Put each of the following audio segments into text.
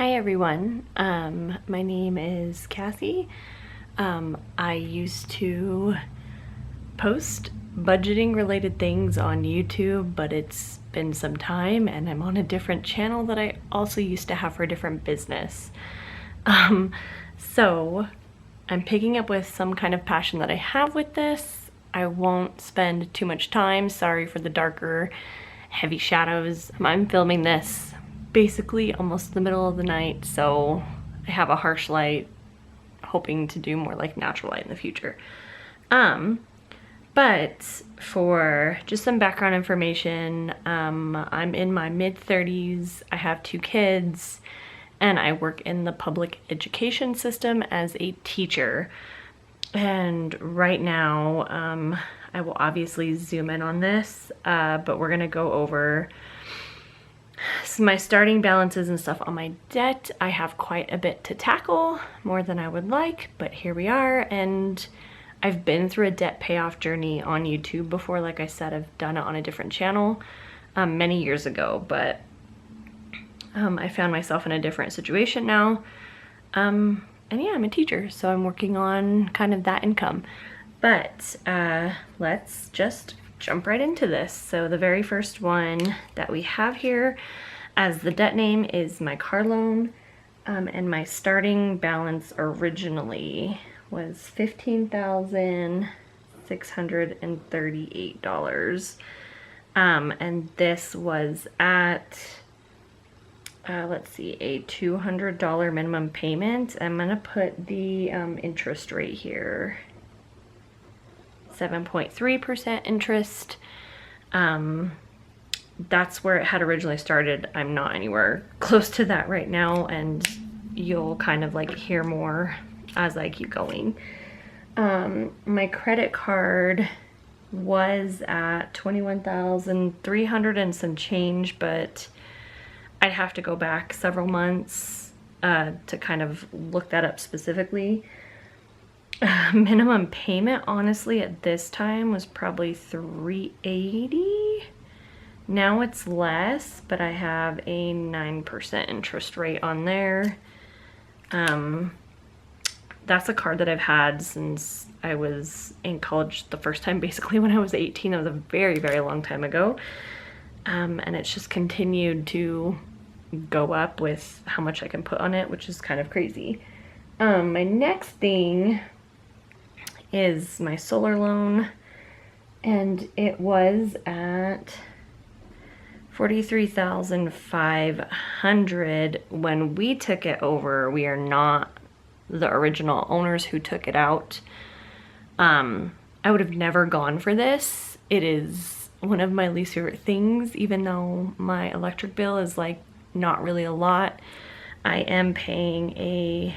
Hi everyone, my name is Cassie. I used to post budgeting related things on YouTube, but it's been some time and I'm on a different channel that I also used to have for a different business. So I'm picking up with some kind of passion that I have with this. I won't spend too much time, sorry for the darker, heavy shadows. I'm filming this basically almost the middle of the night, so I have a harsh light, hoping to do more like natural light in the future. But for just some background information, I'm in my mid-30s, I have 2 kids, and I work in the public education system as a teacher. And right now, I will obviously zoom in on this, but we're gonna go over my starting balances and stuff on my debt. I have quite a bit to tackle, more than I would like, but here we are. And I've been through a debt payoff journey on YouTube before. Like I said, I've done it on a different channel many years ago, but I found myself in a different situation now. And yeah, I'm a teacher, so I'm working on kind of that income. But let's just jump right into this. So the very first one that we have here as the debt name is my car loan, and my starting balance originally was $15,638, and this was at let's see, a $200 minimum payment. I'm gonna put the interest rate here, 7.3% interest. That's where it had originally started. I'm not anywhere close to that right now, and you'll kind of like hear more as I keep going. My credit card was at $21,300 and some change, but I'd have to go back several months to kind of look that up specifically. Minimum payment, honestly, at this time was probably $380. Now it's less, but I have a 9% interest rate on there. That's a card that I've had since I was in college the first time, basically when I was 18. That was a very, very long time ago. And it's just continued to go up with how much I can put on it, which is kind of crazy. My next thing is my solar loan, and it was at $43,500 when we took it over. We are not the original owners who took it out. I would have never gone for this. It is one of my least favorite things, even though my electric bill is like not really a lot. I am paying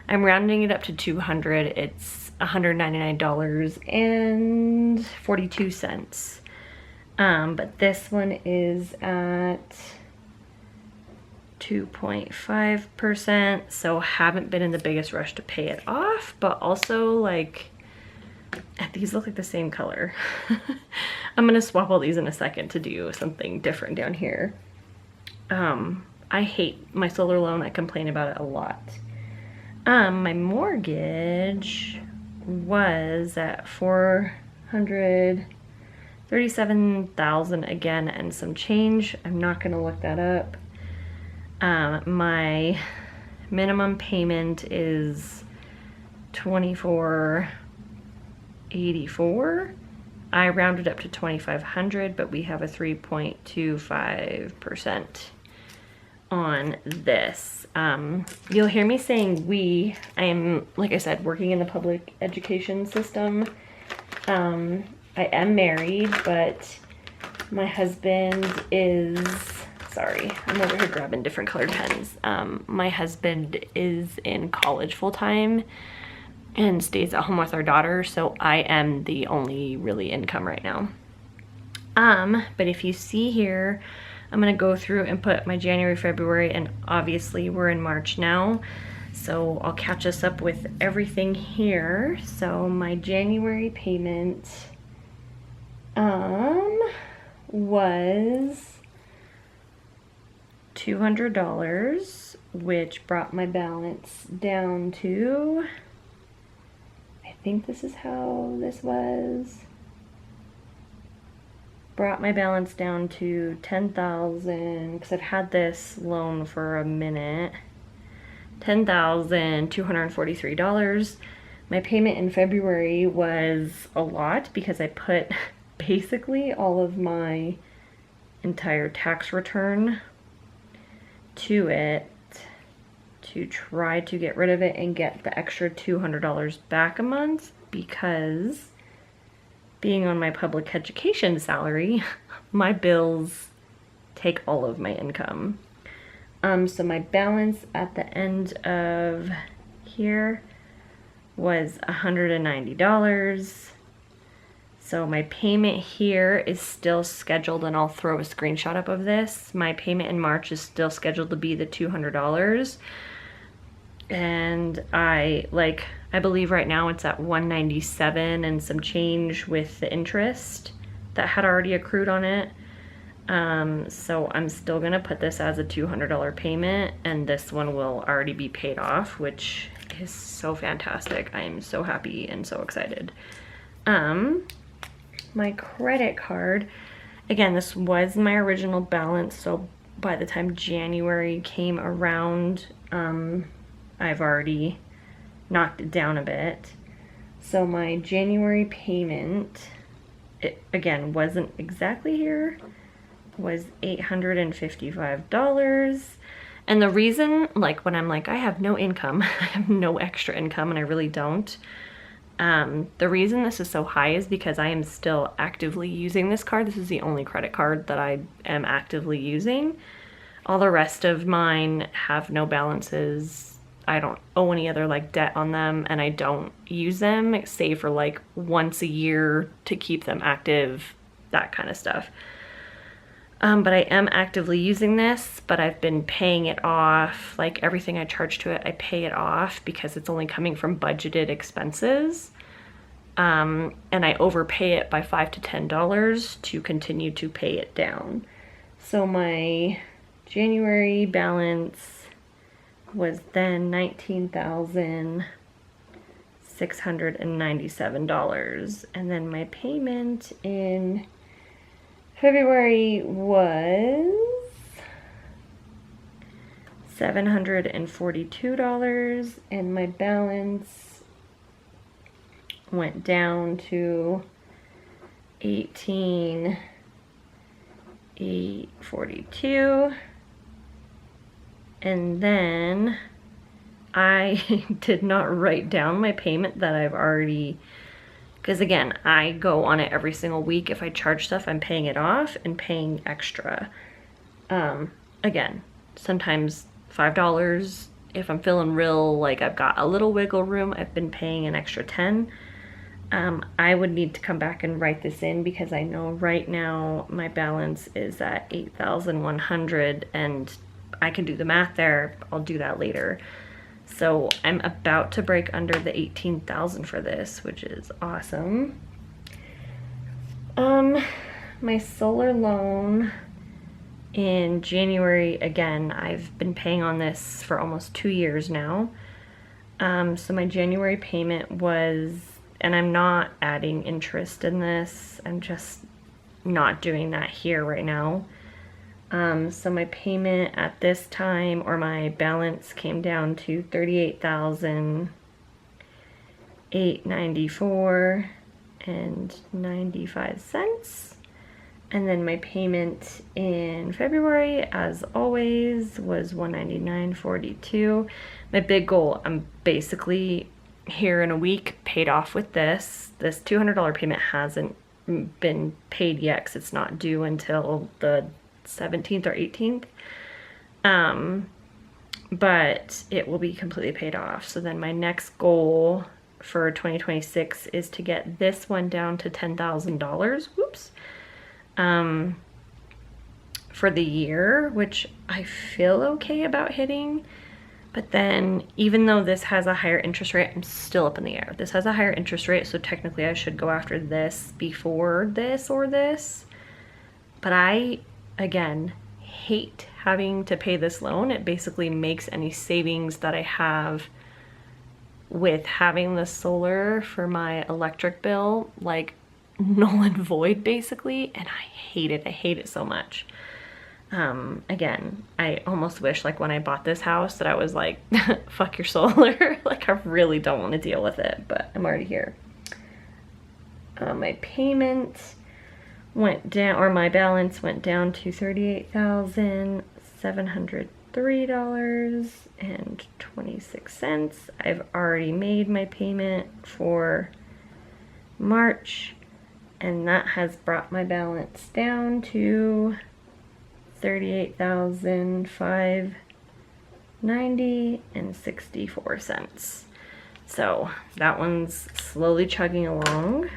I'm rounding it up to $200. It's $199.42. But this one is at 2.5%, so haven't been in the biggest rush to pay it off, but also like, these look like the same color. I'm gonna swap all these in a second to do something different down here. I hate my solar loan. I complain about it a lot. My mortgage was at $437,000 again and some change. I'm not gonna look that up. My minimum payment is $24.84. I rounded up to $2,500, but we have a 3.25% on this. You'll hear me saying we. I am, like I said, working in the public education system. I am married, but my husband is, sorry, I'm over here grabbing different colored pens. My husband is in college full-time and stays at home with our daughter, so I am the only really income right now. But if you see here, I'm gonna go through and put my January, February, and obviously we're in March now, so I'll catch us up with everything here. So my January payment was $200, which brought my balance down to, I think this is how this was, brought my balance down to $10,000, because I've had this loan for a minute, $10,243. My payment in February was a lot because I put basically all of my entire tax return to it to try to get rid of it and get the extra $200 back a month, because being on my public education salary, my bills take all of my income. So my balance at the end of here was $190. So my payment here is still scheduled, and I'll throw a screenshot up of this. My payment in March is still scheduled to be the $200. And I believe right now it's at $197 and some change with the interest that had already accrued on it. So I'm still gonna put this as a $200 payment, and this one will already be paid off, which is so fantastic. I'm so happy and so excited. My credit card, again, this was my original balance, so by the time January came around, I've already knocked it down a bit. So my January payment, it again wasn't exactly here, was $855. And the reason, like, when I'm like, I have no income, I have no extra income, and I really don't, the reason this is so high is because I am still actively using this card. This is the only credit card that I am actively using. All the rest of mine have no balances. I don't owe any other like debt on them, and I don't use them save for like once a year to keep them active, that kind of stuff. But I am actively using this, but I've been paying it off. Like everything I charge to it, I pay it off because it's only coming from budgeted expenses. And I overpay it by $5 to $10 to continue to pay it down. So my January balance was then $19,697. And then my payment in February was $742, and my balance went down to $18,842. And then I did not write down my payment that I've already, because again, I go on it every single week. If I charge stuff, I'm paying it off and paying extra. Again, sometimes $5. If I'm feeling real, like I've got a little wiggle room, I've been paying an extra $10. I would need to come back and write this in, because I know right now my balance is at $8,100, and I can do the math there. I'll do that later. So I'm about to break under the 18,000 for this, which is awesome. My solar loan in January, again, I've been paying on this for almost 2 years now. So my January payment was, and I'm not adding interest in this, I'm just not doing that here right now. So my payment at this time, or my balance, came down to $38,894.95. And then my payment in February, as always, was $199.42. My big goal, I'm basically here in a week paid off with this. This $200 payment hasn't been paid yet because it's not due until the 17th or 18th. But it will be completely paid off. So then my next goal for 2026 is to get this one down to $10,000. Whoops. For the year, which I feel okay about hitting. But then even though this has a higher interest rate, I'm still up in the air. This has a higher interest rate, so technically I should go after this before this or this. But I, again, hate having to pay this loan, it basically makes any savings that I have with having the solar for my electric bill like null and void basically, and I hate it. I hate it so much. Again, I almost wish like when I bought this house that I was like, fuck your solar. Like I really don't want to deal with it, but I'm already here. My payment went down, or my balance went down to $38,703.26. I've already made my payment for March, and that has brought my balance down to $38,590.64. So that one's slowly chugging along.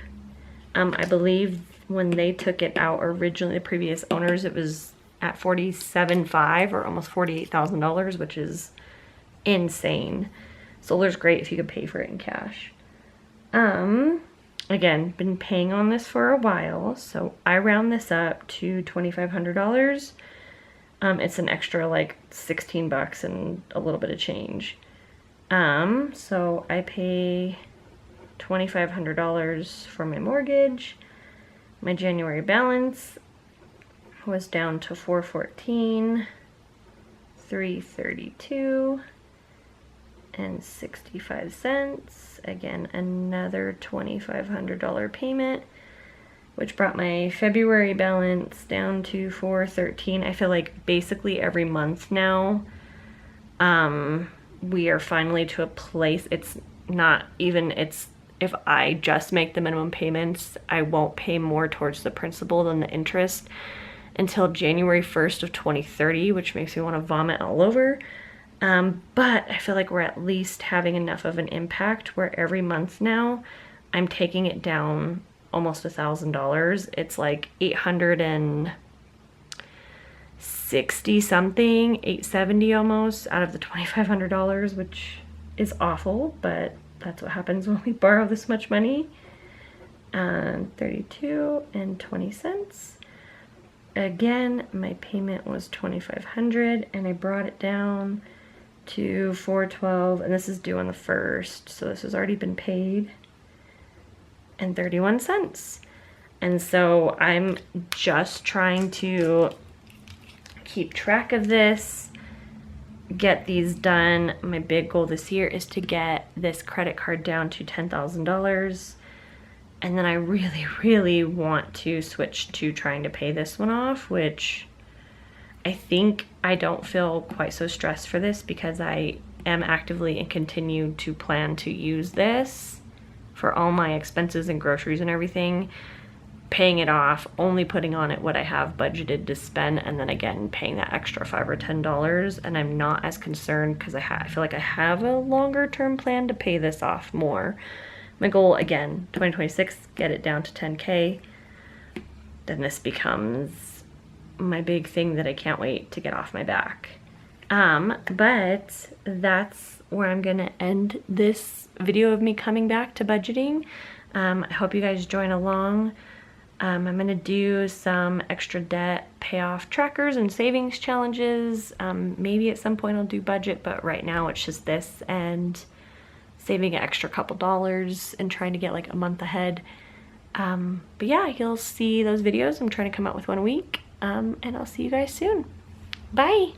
I believe when they took it out originally, the previous owners, it was at $47,500 or almost $48,000, which is insane. Solar's great if you could pay for it in cash. Again, been paying on this for a while, so I round this up to $2,500. It's an extra like 16 bucks and a little bit of change. So I pay $2,500 for my mortgage. My January balance was down to $414,332.65. Again, another $2,500 payment, which brought my February balance down to $413. I feel like basically every month now, we are finally to a place, it's not even, if I just make the minimum payments, I won't pay more towards the principal than the interest until January 1st of 2030, which makes me want to vomit all over. But I feel like we're at least having enough of an impact where every month now I'm taking it down almost $1,000. It's like 860 something, 870 almost out of the $2,500, which is awful, but that's what happens when we borrow this much money. 32.20. Again, my payment was $2,500 and I brought it down to $412, and this is due on the 1st, so this has already been paid, and 31 cents. And so I'm just trying to keep track of this, get these done. My big goal this year is to get this credit card down to $10,000. And then I really, really want to switch to trying to pay this one off, which I think I don't feel quite so stressed for this because I am actively and continue to plan to use this for all my expenses and groceries and everything, paying it off, only putting on it what I have budgeted to spend, and then again paying that extra $5 or $10. And I'm not as concerned because I feel like I have a longer term plan to pay this off more. My goal, again, 2026, get it down to 10K. Then this becomes my big thing that I can't wait to get off my back. But that's where I'm gonna end this video of me coming back to budgeting. I hope you guys join along. I'm gonna do some extra debt payoff trackers and savings challenges. Maybe at some point I'll do budget, but right now it's just this and saving an extra couple dollars and trying to get like a month ahead. But yeah, you'll see those videos. I'm trying to come out with one a week, and I'll see you guys soon. Bye.